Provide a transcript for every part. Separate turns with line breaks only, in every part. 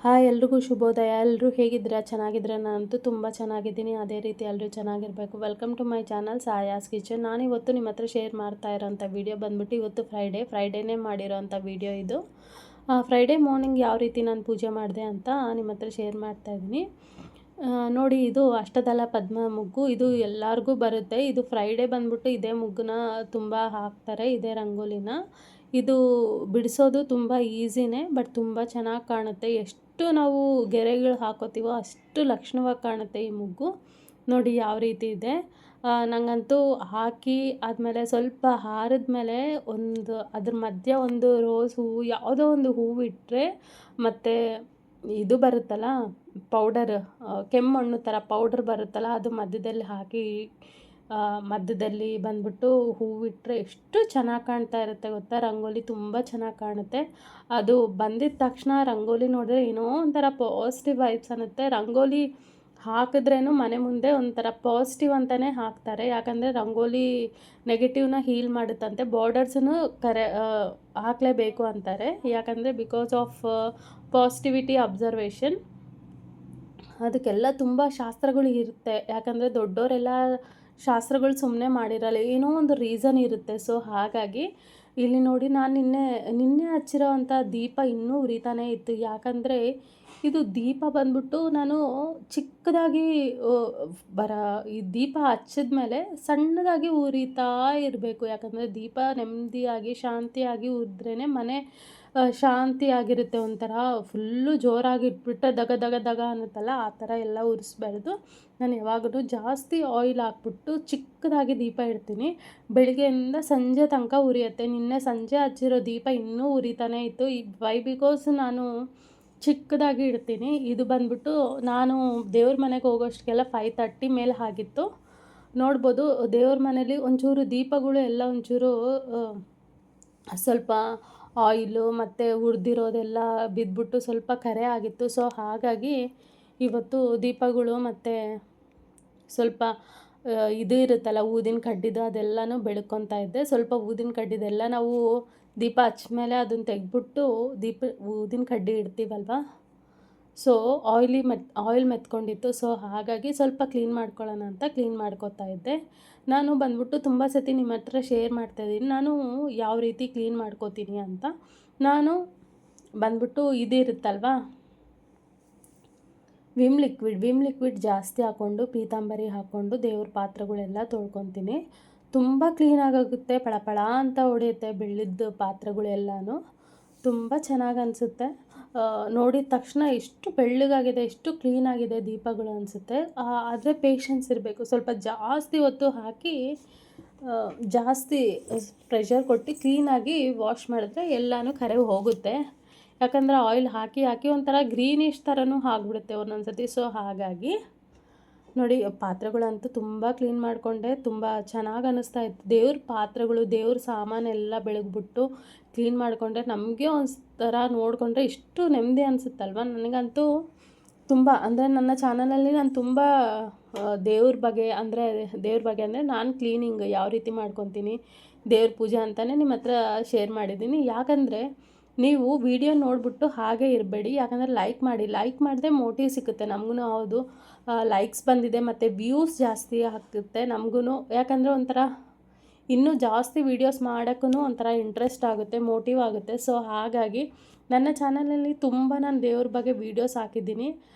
Hi ಎಲ್ರಿಗೂ ಶುಭೋದಯ. ಎಲ್ಲರೂ ಹೇಗಿದ್ದೀರಾ? ಚೆನ್ನಾಗಿದ್ದೀರಾ? ನಾನಂತೂ ತುಂಬ ಚೆನ್ನಾಗಿದ್ದೀನಿ. ಅದೇ ರೀತಿ ಎಲ್ಲರೂ ಚೆನ್ನಾಗಿರಬೇಕು. Welcome to my channel Saya's kitchen. ನಾನಿವತ್ತು ನಿಮ್ಮ ಹತ್ರ ಶೇರ್ ಮಾಡ್ತಾ ಇರೋಂಥ ವಿಡಿಯೋ ಬಂದ್ಬಿಟ್ಟು ಇವತ್ತು ಫ್ರೈಡೇನೇ ಮಾಡಿರೋಂಥ ವಿಡಿಯೋ ಇದು. ಫ್ರೈಡೇ ಮಾರ್ನಿಂಗ್ ಯಾವ ರೀತಿ ನಾನು ಪೂಜೆ ಮಾಡಿದೆ ಅಂತ ನಿಮ್ಮ ಹತ್ರ ಶೇರ್ ಮಾಡ್ತಾಯಿದ್ದೀನಿ. ನೋಡಿ, ಇದು ಅಷ್ಟದಳ ಪದ್ಮ ಮುಗ್ಗು. ಇದು ಎಲ್ಲರಿಗೂ ಬರುತ್ತೆ. ಇದು ಫ್ರೈಡೇ ಬಂದ್ಬಿಟ್ಟು ಇದೇ ಮುಗ್ಗನ್ನ ತುಂಬ ಹಾಕ್ತಾರೆ, ಇದೇ ರಂಗೋಲಿನ. ಇದು ಬಿಡಿಸೋದು ತುಂಬ ಈಸಿನೇ, ಬಟ್ ತುಂಬ ಚೆನ್ನಾಗಿ ಕಾಣುತ್ತೆ. ಎಷ್ಟು ನಾವು ಗೆರೆಗಳು ಹಾಕೋತೀವೋ ಅಷ್ಟು ಲಕ್ಷಣವಾಗಿ ಕಾಣುತ್ತೆ ಈ ಮುಗ್ಗು. ನೋಡಿ ಯಾವ ರೀತಿ ಇದೆ. ನನಗಂತೂ ಹಾಕಿ ಆದಮೇಲೆ ಸ್ವಲ್ಪ ಆರಿದ್ಮೇಲೆ ಅದ್ರ ಮಧ್ಯ ಒಂದು ರೋಸ್ ಹೂವು, ಯಾವುದೋ ಒಂದು ಹೂವು ಇಟ್ಟರೆ, ಮತ್ತು ಇದು ಬರುತ್ತಲ್ಲ ಪೌಡರ್, ಕೆಮ್ಮಣ್ಣು ಥರ ಪೌಡ್ರ್ ಬರುತ್ತಲ್ಲ, ಅದು ಮಧ್ಯದಲ್ಲಿ ಹಾಕಿ ಮಧ್ಯದಲ್ಲಿ ಬಂದ್ಬಿಟ್ಟು ಹೂವಿಟ್ಟರೆ ಎಷ್ಟು ಚೆನ್ನಾಗಿ ಕಾಣ್ತಾ ಇರುತ್ತೆ ಗೊತ್ತಾ. ರಂಗೋಲಿ ತುಂಬ ಚೆನ್ನಾಗಿ ಕಾಣುತ್ತೆ. ಅದು ಬಂದಿದ್ದ ತಕ್ಷಣ ರಂಗೋಲಿ ನೋಡಿದ್ರೆ ಏನೋ ಒಂಥರ ಪಾಸಿಟಿವ್ ವೈಬ್ಸ್ ಅನ್ನುತ್ತೆ. ರಂಗೋಲಿ ಹಾಕಿದ್ರೇನು ಮನೆ ಮುಂದೆ ಒಂಥರ ಪಾಸಿಟಿವ್ ಅಂತಲೇ ಹಾಕ್ತಾರೆ. ಯಾಕಂದರೆ ರಂಗೋಲಿ ನೆಗೆಟಿವ್ನ ಹೀಲ್ ಮಾಡುತ್ತಂತೆ. ಬಾರ್ಡರ್ಸನ್ನು ಹಾಕಲೇಬೇಕು ಅಂತಾರೆ. ಯಾಕಂದರೆ ಬಿಕಾಸ್ ಆಫ್ ಪಾಸಿಟಿವಿಟಿ ಅಬ್ಸರ್ವೇಷನ್. ಅದಕ್ಕೆಲ್ಲ ತುಂಬ ಶಾಸ್ತ್ರಗಳು ಇರುತ್ತೆ. ಯಾಕಂದರೆ ದೊಡ್ಡವರೆಲ್ಲ ಶಾಸ್ತ್ರಗಳು ಸುಮ್ಮನೆ ಮಾಡಿರಲ್ಲ, ಏನೋ ಒಂದು ರೀಸನ್ ಇರುತ್ತೆ. ಸೊ ಹಾಗಾಗಿ ಇಲ್ಲಿ ನೋಡಿ, ನಾನು ನಿನ್ನೆ ಹಚ್ಚಿರೋ ಅಂಥ ದೀಪ ಇನ್ನೂ ಉರಿತಾನೇ ಇತ್ತು. ಯಾಕಂದರೆ ಇದು ದೀಪ ಬಂದ್ಬಿಟ್ಟು ನಾನು ಚಿಕ್ಕದಾಗಿ ಈ ದೀಪ ಹಚ್ಚಿದ ಮೇಲೆ ಸಣ್ಣದಾಗಿ ಉರಿತಾ ಇರಬೇಕು. ಯಾಕಂದರೆ ದೀಪ ನೆಮ್ಮದಿಯಾಗಿ ಶಾಂತಿಯಾಗಿ ಉರಿದ್ರೇ ಮನೆ ಶಾಂತಿಯಾಗಿರುತ್ತೆ. ಒಂಥರ ಫುಲ್ಲು ಜೋರಾಗಿ ಇಟ್ಬಿಟ್ಟು ದಗ ದಗ ದಗ ಅನ್ನುತ್ತಲ್ಲ, ಆ ಥರ ಎಲ್ಲ ಉರಿಸ್ಬಾರ್ದು. ನಾನು ಯಾವಾಗಲೂ ಜಾಸ್ತಿ ಆಯಿಲ್ ಹಾಕ್ಬಿಟ್ಟು ಚಿಕ್ಕದಾಗಿ ದೀಪ ಇಡ್ತೀನಿ. ಬೆಳಗ್ಗೆಯಿಂದ ಸಂಜೆ ತನಕ ಉರಿಯುತ್ತೆ. ನಿನ್ನೆ ಸಂಜೆ ಹಚ್ಚಿರೋ ದೀಪ ಇನ್ನೂ ಉರಿತಾನೇ ಇತ್ತು. ಬಿಕಾಸ್ ನಾನು ಚಿಕ್ಕದಾಗಿ ಇಡ್ತೀನಿ. ಇದು ಬಂದ್ಬಿಟ್ಟು ನಾನು ದೇವ್ರ ಮನೆಗೆ ಹೋಗೋಷ್ಟಕ್ಕೆಲ್ಲ 5:30 ಮೇಲೆ ಆಗಿತ್ತು. ನೋಡ್ಬೋದು, ದೇವ್ರ ಮನೇಲಿ ಒಂಚೂರು ದೀಪಗಳು ಎಲ್ಲ ಒಂಚೂರು ಸ್ವಲ್ಪ ಆಯಿಲು ಮತ್ತು ಹುರಿದಿರೋದೆಲ್ಲ ಬಿದ್ದುಬಿಟ್ಟು ಸ್ವಲ್ಪ ಕರೆ ಆಗಿತ್ತು. ಸೊ ಹಾಗಾಗಿ ಇವತ್ತು ದೀಪಗಳು ಮತ್ತು ಸ್ವಲ್ಪ ಇದು ಇರುತ್ತಲ್ಲ ಊದಿನ ಕಡ್ಡಿದು, ಅದೆಲ್ಲನೂ ಬೆಳ್ಕೊತಾ ಇದ್ದೆ. ಸ್ವಲ್ಪ ಊದಿನ ಕಡ್ಡಿದೆಲ್ಲ ನಾವು ದೀಪ ಹಚ್ಚಿದ್ಮೇಲೆ ಅದನ್ನು ತೆಗೆದ್ಬಿಟ್ಟು ಊದಿನ ಕಡ್ಡಿ ಇಡ್ತೀವಲ್ವ, ಸೊ ಆಯಿಲ್ ಮೆತ್ಕೊಂಡಿತ್ತು. ಸೊ ಹಾಗಾಗಿ ಸ್ವಲ್ಪ ಕ್ಲೀನ್ ಮಾಡ್ಕೊಳ್ಳೋಣ ಅಂತ ಕ್ಲೀನ್ ಮಾಡ್ಕೊತಾ ಇದ್ದೆ. ನಾನು ಬಂದ್ಬಿಟ್ಟು ತುಂಬ ಸತಿ ನಿಮ್ಮ ಹತ್ರ ಶೇರ್ ಮಾಡ್ತಾಯಿದ್ದೀನಿ ನಾನು ಯಾವ ರೀತಿ ಕ್ಲೀನ್ ಮಾಡ್ಕೋತೀನಿ ಅಂತ. ನಾನು ಬಂದ್ಬಿಟ್ಟು ಇದಿರುತ್ತಲ್ವ ವಿಮ್ ಲಿಕ್ವಿಡ್ ಜಾಸ್ತಿ ಹಾಕ್ಕೊಂಡು ಪೀತಾಂಬರಿ ಹಾಕ್ಕೊಂಡು ದೇವ್ರ ಪಾತ್ರೆಗಳೆಲ್ಲ ತೊಳ್ಕೊತೀನಿ. ತುಂಬ ಕ್ಲೀನಾಗುತ್ತೆ, ಪಳಪಳ ಅಂತ ಹೊಡೆಯುತ್ತೆ ಬೆಳ್ಳಿದ್ದು ಪಾತ್ರೆಗಳೆಲ್ಲನೂ. ತುಂಬ ಚೆನ್ನಾಗಿ ಅನಿಸುತ್ತೆ. ನೋಡಿದ ತಕ್ಷಣ ಎಷ್ಟು ಬೆಳ್ಳಗಾಗಿದೆ, ಎಷ್ಟು ಕ್ಲೀನಾಗಿದೆ ದೀಪಗಳು ಅನಿಸುತ್ತೆ. ಆದರೆ ಪೇಷನ್ಸ್ ಇರಬೇಕು. ಸ್ವಲ್ಪ ಜಾಸ್ತಿ ಹೊತ್ತು ಹಾಕಿ ಜಾಸ್ತಿ ಪ್ರೆಷರ್ ಕೊಟ್ಟು ಕ್ಲೀನಾಗಿ ವಾಶ್ ಮಾಡಿದ್ರೆ ಎಲ್ಲನೂ ಕರೆ ಹೋಗುತ್ತೆ. ಯಾಕಂದರೆ ಆಯಿಲ್ ಹಾಕಿ ಒಂಥರ ಗ್ರೀನಿಶ್ ಥರನೂ ಆಗಿಬಿಡುತ್ತೆ ಒಂದೊಂದು ಸತಿ. ಸೊ ಹಾಗಾಗಿ ನೋಡಿ, ಪಾತ್ರೆಗಳಂತೂ ತುಂಬ ಕ್ಲೀನ್ ಮಾಡಿಕೊಂಡೆ. ತುಂಬ ಚೆನ್ನಾಗಿ ಅನ್ನಿಸ್ತಾ ಇತ್ತು. ದೇವ್ರ ಪಾತ್ರೆಗಳು, ದೇವ್ರ ಸಾಮಾನೆಲ್ಲ ಬೆಳಗ್ಬಿಟ್ಟು ಕ್ಲೀನ್ ಮಾಡಿಕೊಂಡ್ರೆ ನಮಗೆ ಒಂಥರ ನೋಡಿಕೊಂಡ್ರೆ ಎಷ್ಟು ನೆಮ್ಮದಿ ಅನಿಸುತ್ತಲ್ವ. ನನಗಂತೂ ತುಂಬ ಅಂದರೆ ನನ್ನ ಚಾನಲಲ್ಲಿ ನಾನು ತುಂಬ ದೇವ್ರ ಬಗ್ಗೆ ಅಂದರೆ ನಾನು ಕ್ಲೀನಿಂಗ್ ಯಾವ ರೀತಿ ಮಾಡ್ಕೊತೀನಿ, ದೇವ್ರ ಪೂಜೆ ಅಂತಲೇ ನಿಮ್ಮ ಹತ್ರ ಶೇರ್ ಮಾಡಿದ್ದೀನಿ. ಯಾಕಂದರೆ ನೀವು ವಿಡಿಯೋ ನೋಡಿಬಿಟ್ಟು ಹಾಗೆ ಇರಬೇಡಿ. ಯಾಕಂದರೆ ಲೈಕ್ ಮಾಡಿದ್ರೆ ಮೋಟಿವ್ ಸಿಗುತ್ತೆ ನಮಗೂ. ಹೌದು, ಲೈಕ್ಸ್ ಬಂದಿದೆ ಮತ್ತು ವ್ಯೂಸ್ ಜಾಸ್ತಿ ಆಗ್ತಿರುತ್ತೆ ನಮಗೂ. ಯಾಕಂದರೆ ಒಂಥರ ಇನ್ನೂ ಜಾಸ್ತಿ ವೀಡಿಯೋಸ್ ಮಾಡೋಕ್ಕೂ ಒಂಥರ ಇಂಟ್ರೆಸ್ಟ್ ಆಗುತ್ತೆ, ಮೋಟಿವ್ ಆಗುತ್ತೆ. ಸೊ ಹಾಗಾಗಿ ನನ್ನ ಚಾನಲಲ್ಲಿ ತುಂಬ ನಾನು ದೇವ್ರ ಬಗ್ಗೆ ವೀಡಿಯೋಸ್ ಹಾಕಿದ್ದೀನಿ.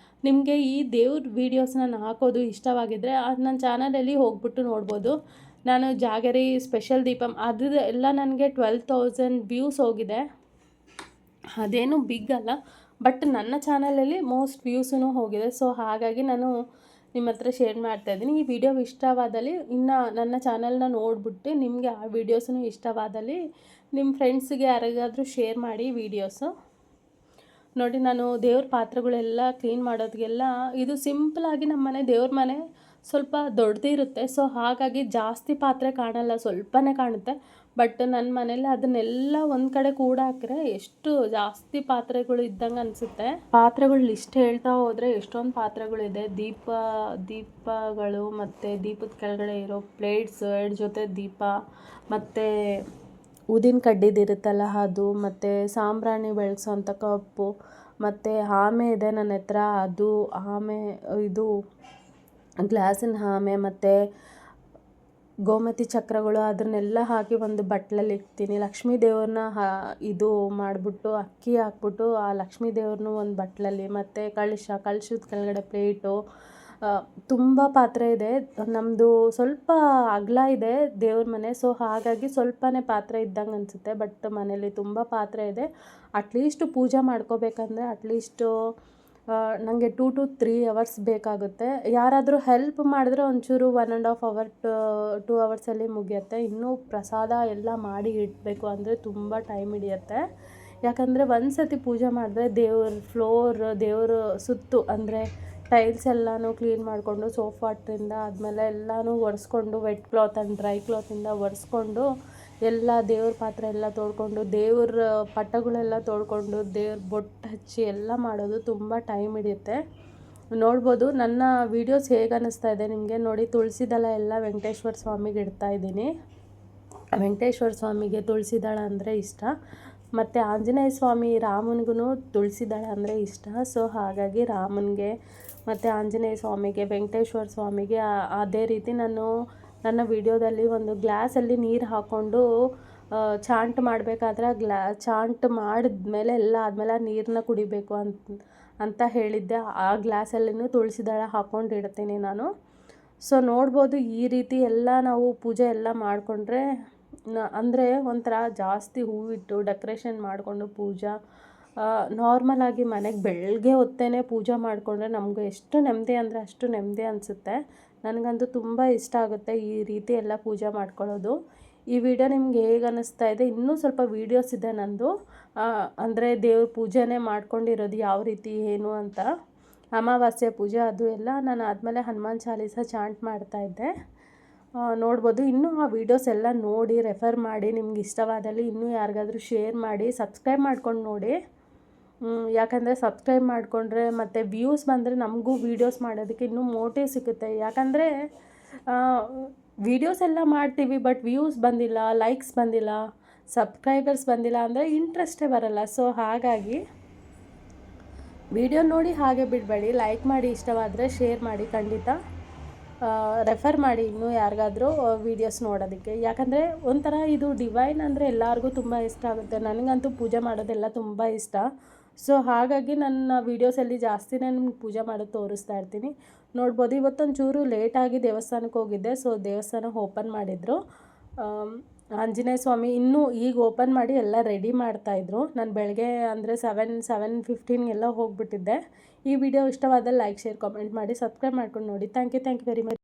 ನಿಮಗೆ ಈ ದೇವ್ರ ವೀಡಿಯೋಸ್ ನಾನು ಹಾಕೋದು ಇಷ್ಟವಾಗಿದ್ದರೆ ನನ್ನ ಚಾನಲಲ್ಲಿ ಹೋಗ್ಬಿಟ್ಟು ನೋಡ್ಬೋದು. ನಾನು ಜಾಗರಿ ಸ್ಪೆಷಲ್ ದೀಪಂ ಅದು ಎಲ್ಲ ನನಗೆ 12,000 ವ್ಯೂಸ್ ಹೋಗಿದೆ. ಅದೇನು ಬಿಗ್ ಅಲ್ಲ, ಬಟ್ ನನ್ನ ಚಾನಲಲ್ಲಿ ಮೋಸ್ಟ್ ವ್ಯೂಸೂ ಹೋಗಿದೆ. ಸೊ ಹಾಗಾಗಿ ನಾನು ನಿಮ್ಮ ಹತ್ರ ಶೇರ್ ಮಾಡ್ತಾಯಿದ್ದೀನಿ. ಈ ವಿಡಿಯೋ ಇಷ್ಟವಾದಲ್ಲಿ ಇನ್ನು ನನ್ನ ಚಾನಲ್ನ ನೋಡಿಬಿಟ್ಟು ನಿಮಗೆ ಆ ವೀಡಿಯೋಸೂ ಇಷ್ಟವಾದಲ್ಲಿ ನಿಮ್ಮ ಫ್ರೆಂಡ್ಸಿಗೆ ಯಾರಿಗಾದರೂ ಶೇರ್ ಮಾಡಿ ವೀಡಿಯೋಸು. ನೋಡಿ, ನಾನು ದೇವ್ರ ಪಾತ್ರೆಗಳೆಲ್ಲ ಕ್ಲೀನ್ ಮಾಡೋದಕ್ಕೆಲ್ಲ ಇದು ಸಿಂಪಲಾಗಿ ನಮ್ಮ ಮನೆ ದೇವ್ರ ಮನೆ ಸ್ವಲ್ಪ ದೊಡ್ಡದಿರುತ್ತೆ. ಸೊ ಹಾಗಾಗಿ ಜಾಸ್ತಿ ಪಾತ್ರೆ ಕಾಣಲ್ಲ, ಸ್ವಲ್ಪನೇ ಕಾಣುತ್ತೆ. ಬಟ್ ನನ್ನ ಮನೇಲಿ ಅದನ್ನೆಲ್ಲ ಒಂದು ಕಡೆ ಕೂಡಾಕ್ರೆ ಎಷ್ಟು ಜಾಸ್ತಿ ಪಾತ್ರೆಗಳು ಇದ್ದಂಗೆ ಅನಿಸುತ್ತೆ. ಪಾತ್ರೆಗಳು ಲಿಸ್ಟ್ ಹೇಳ್ತಾ ಹೋದರೆ ಎಷ್ಟೊಂದು ಪಾತ್ರೆಗಳಿದೆ. ದೀಪಗಳು ಮತ್ತು ದೀಪದ ಕೆಳಗಡೆ ಇರೋ ಪ್ಲೇಟ್ಸ್, 2 ಜೊತೆ ದೀಪ, ಮತ್ತು ಊದಿನ ಕಡ್ಡಿದಿರುತ್ತಲ್ಲ ಅದು, ಮತ್ತು ಸಾಂಬ್ರಾಣಿ ಬೆಳಗ್ಸೋಂಥ ಕಪ್ಪು, ಮತ್ತು ಆಮೆ ಇದೆ ನನ್ನ ಹತ್ರ, ಅದು ಆಮೆ ಇದು ಗ್ಲಾಸಿನ ಆಮೆ ಮತ್ತು ಗೋಮತಿ ಚಕ್ರಗಳು ಅದನ್ನೆಲ್ಲ ಹಾಕಿ ಒಂದು ಬಟ್ಲಲ್ಲಿ ಇಡ್ತೀನಿ. ಲಕ್ಷ್ಮೀ ದೇವ್ರನ್ನ ಇದು ಮಾಡಿಬಿಟ್ಟು ಅಕ್ಕಿ ಹಾಕ್ಬಿಟ್ಟು ಆ ಲಕ್ಷ್ಮೀ ದೇವ್ರನ್ನೂ ಒಂದು ಬಟ್ಲಲ್ಲಿ, ಮತ್ತು ಕಳಶದ ಕೆಳಗಡೆ ಪ್ಲೇಟು, ತುಂಬ ಪಾತ್ರೆ ಇದೆ. ನಮ್ಮದು ಸ್ವಲ್ಪ ಅಗಲ ಇದೆ ದೇವ್ರ ಮನೆ, ಸೊ ಹಾಗಾಗಿ ಸ್ವಲ್ಪನೇ ಪಾತ್ರೆ ಇದ್ದಂಗೆ ಅನಿಸುತ್ತೆ. ಬಟ್ ಮನೇಲಿ ತುಂಬ ಪಾತ್ರೆ ಇದೆ. ಅಟ್ಲೀಸ್ಟು ಪೂಜೆ ಮಾಡ್ಕೋಬೇಕಂದ್ರೆ ಅಟ್ಲೀಸ್ಟು ನನಗೆ 2 to 3 hours ಬೇಕಾಗುತ್ತೆ. ಯಾರಾದರೂ ಹೆಲ್ಪ್ ಮಾಡಿದ್ರೆ ಒಂಚೂರು 1.5 hour 2 hours ಮುಗಿಯುತ್ತೆ. ಇನ್ನೂ ಪ್ರಸಾದ ಎಲ್ಲ ಮಾಡಿ ಇಡಬೇಕು ಅಂದರೆ ತುಂಬ ಟೈಮ್ ಹಿಡಿಯುತ್ತೆ. ಯಾಕಂದರೆ ಒಂದು ಸತಿ ಪೂಜೆ ಮಾಡಿದ್ರೆ ದೇವ್ರ ಫ್ಲೋರ್, ದೇವ್ರ ಸುತ್ತು ಅಂದರೆ ಟೈಲ್ಸ್ ಎಲ್ಲನೂ ಕ್ಲೀನ್ ಮಾಡಿಕೊಂಡು ಸೋಫಾಟ್ರಿಂದ ಆದಮೇಲೆ ಎಲ್ಲನೂ ಒರೆಸ್ಕೊಂಡು ವೆಟ್ ಕ್ಲಾತ್ ಆ್ಯಂಡ್ ಡ್ರೈ ಕ್ಲಾತಿಂದ ಒರೆಸ್ಕೊಂಡು ಎಲ್ಲ ದೇವ್ರ ಪಾತ್ರೆ ಎಲ್ಲ ತೊಳ್ಕೊಂಡು ದೇವ್ರ ಪಟಗಳೆಲ್ಲ ತೊಳ್ಕೊಂಡು ದೇವ್ರ ಬೊಟ್ಟು ಹಚ್ಚಿ ಎಲ್ಲ ಮಾಡೋದು ತುಂಬ ಟೈಮ್ ಹಿಡಿಯುತ್ತೆ. ನೋಡ್ಬೋದು ನನ್ನ ವೀಡಿಯೋಸ್ ಹೇಗೆ ಅನ್ನಿಸ್ತಾ ಇದೆ ನಿಮಗೆ. ನೋಡಿ, ತುಳಸಿ ದಳ ಎಲ್ಲ ವೆಂಕಟೇಶ್ವರ ಸ್ವಾಮಿಗೆ ಇಡ್ತಾಯಿದ್ದೀನಿ. ವೆಂಕಟೇಶ್ವರ ಸ್ವಾಮಿಗೆ ತುಳಸಿ ದಳ ಅಂದರೆ ಇಷ್ಟ, ಮತ್ತು ಆಂಜನೇಯ ಸ್ವಾಮಿ ರಾಮನಿಗೂ ತುಳಸಿ ದಳ ಅಂದರೆ ಇಷ್ಟ. ಸೊ ಹಾಗಾಗಿ ರಾಮನಿಗೆ ಮತ್ತು ಆಂಜನೇಯ ಸ್ವಾಮಿಗೆ, ವೆಂಕಟೇಶ್ವರ ಸ್ವಾಮಿಗೆ ಅದೇ ರೀತಿ ನಾನು ನನ್ನ ವಿಡಿಯೋದಲ್ಲಿ ಒಂದು ಗ್ಲಾಸಲ್ಲಿ ನೀರು ಹಾಕ್ಕೊಂಡು ಚಾಂಟ್ ಮಾಡಬೇಕಾದ್ರೆ ಚಾಂಟ್ ಮಾಡಿದ್ಮೇಲೆ ಎಲ್ಲ ಆದಮೇಲೆ ಆ ನೀರನ್ನ ಕುಡಿಬೇಕು ಅಂತ ಹೇಳಿದ್ದೆ. ಆ ಗ್ಲಾಸಲ್ಲಿನೂ ತುಳಸಿ ದಳ ಹಾಕ್ಕೊಂಡು ಇಡ್ತೀನಿ ನಾನು. ಸೊ ನೋಡ್ಬೋದು, ಈ ರೀತಿ ಎಲ್ಲ ನಾವು ಪೂಜೆ ಎಲ್ಲ ಮಾಡಿಕೊಂಡ್ರೆ ಅಂದರೆ ಒಂಥರ ಜಾಸ್ತಿ ಹೂವಿಟ್ಟು ಡೆಕೋರೇಷನ್ ಮಾಡಿಕೊಂಡು ಪೂಜಾ ನಾರ್ಮಲಾಗಿ ಮನೆಗೆ ಬೆಳಗ್ಗೆ ಹೊತ್ತೇ ಪೂಜೆ ಮಾಡಿಕೊಂಡ್ರೆ ನಮಗೂ ಎಷ್ಟು ನೆಮ್ಮದಿ ಅಂದರೆ ಅಷ್ಟು ನೆಮ್ಮದಿ ಅನಿಸುತ್ತೆ. ನನಗಂತೂ ತುಂಬ ಇಷ್ಟ ಆಗುತ್ತೆ ಈ ರೀತಿ ಎಲ್ಲ ಪೂಜೆ ಮಾಡ್ಕೊಳ್ಳೋದು. ಈ ವಿಡಿಯೋ ನಿಮ್ಗೆ ಹೇಗೆ ಅನ್ನಿಸ್ತಾ ಇದೆ? ಇನ್ನೂ ಸ್ವಲ್ಪ ವೀಡಿಯೋಸ್ ಇದೆ ನಂದು, ಅಂದರೆ ದೇವ್ರ ಪೂಜೆನೇ ಮಾಡ್ಕೊಂಡಿರೋದು ಯಾವ ರೀತಿ ಏನು ಅಂತ. ಅಮಾವಾಸ್ಯೆ ಪೂಜೆ ಅದು ಎಲ್ಲ ನಾನು ಆದಮೇಲೆ ಹನುಮಾನ್ ಚಾಲೀಸ ಚಾಂಟ್ ಮಾಡ್ತಾಯಿದ್ದೆ. ನೋಡ್ಬೋದು. ಇನ್ನೂ ಆ ವೀಡಿಯೋಸ್ ಎಲ್ಲ ನೋಡಿ ರೆಫರ್ ಮಾಡಿ, ನಿಮ್ಗೆ ಇಷ್ಟವಾದಲ್ಲಿ ಇನ್ನೂ ಯಾರಿಗಾದ್ರೂ ಶೇರ್ ಮಾಡಿ, ಸಬ್ಸ್ಕ್ರೈಬ್ ಮಾಡ್ಕೊಂಡು ನೋಡಿ. ಯಾಕಂದರೆ ಸಬ್ಸ್ಕ್ರೈಬ್ ಮಾಡಿಕೊಂಡ್ರೆ ಮತ್ತು ವ್ಯೂಸ್ ಬಂದರೆ ನಮಗೂ ವೀಡಿಯೋಸ್ ಮಾಡೋದಕ್ಕೆ ಇನ್ನೂ ಮೋಟಿವ್ ಸಿಗುತ್ತೆ. ಯಾಕಂದರೆ ವೀಡಿಯೋಸ್ ಎಲ್ಲ ಮಾಡ್ತೀವಿ, ಬಟ್ ವ್ಯೂಸ್ ಬಂದಿಲ್ಲ, ಲೈಕ್ಸ್ ಬಂದಿಲ್ಲ, ಸಬ್ಸ್ಕ್ರೈಬರ್ಸ್ ಬಂದಿಲ್ಲ ಅಂದರೆ ಇಂಟ್ರೆಸ್ಟೇ ಬರಲ್ಲ. ಸೊ ಹಾಗಾಗಿ ವಿಡಿಯೋ ನೋಡಿ ಹಾಗೆ ಬಿಡಬೇಡಿ, ಲೈಕ್ ಮಾಡಿ, ಇಷ್ಟವಾದರೆ ಶೇರ್ ಮಾಡಿ, ಖಂಡಿತ ರೆಫರ್ ಮಾಡಿ ಇನ್ನೂ ಯಾರಿಗಾದರೂ ವೀಡಿಯೋಸ್ ನೋಡೋದಕ್ಕೆ. ಯಾಕಂದರೆ ಒಂಥರ ಇದು ಡಿವೈನ್ ಅಂದರೆ ಎಲ್ಲರಿಗೂ ತುಂಬ ಇಷ್ಟ ಆಗುತ್ತೆ. ನನಗಂತೂ ಪೂಜೆ ಮಾಡೋದೆಲ್ಲ ತುಂಬ ಇಷ್ಟ. ಸೊ ಹಾಗಾಗಿ ನನ್ನ ವೀಡಿಯೋಸಲ್ಲಿ ಜಾಸ್ತಿನೇ ನಿಮ್ಗೆ ಪೂಜೆ ಮಾಡೋದು ತೋರಿಸ್ತಾ ಇರ್ತೀನಿ. ನೋಡ್ಬೋದು, ಇವತ್ತೊಂಚೂರು ಲೇಟಾಗಿ ದೇವಸ್ಥಾನಕ್ಕೆ ಹೋಗಿದ್ದೆ. ಸೊ ದೇವಸ್ಥಾನ ಓಪನ್ ಮಾಡಿದರು. ಆಂಜನೇಯ ಸ್ವಾಮಿ ಇನ್ನೂ ಈಗ ಓಪನ್ ಮಾಡಿ ಎಲ್ಲ ರೆಡಿ ಮಾಡ್ತಾಯಿದ್ರು. ನಾನು ಬೆಳಗ್ಗೆ ಅಂದರೆ 7:15 ಹೋಗಿಬಿಟ್ಟಿದ್ದೆ. ಈ ವಿಡಿಯೋ ಇಷ್ಟವಾದಲ್ಲಿ ಲೈಕ್, ಶೇರ್, ಕಾಮೆಂಟ್ ಮಾಡಿ, ಸಬ್ಸ್ಕ್ರೈಬ್ ಮಾಡ್ಕೊಂಡು ನೋಡಿ. Thank you very much.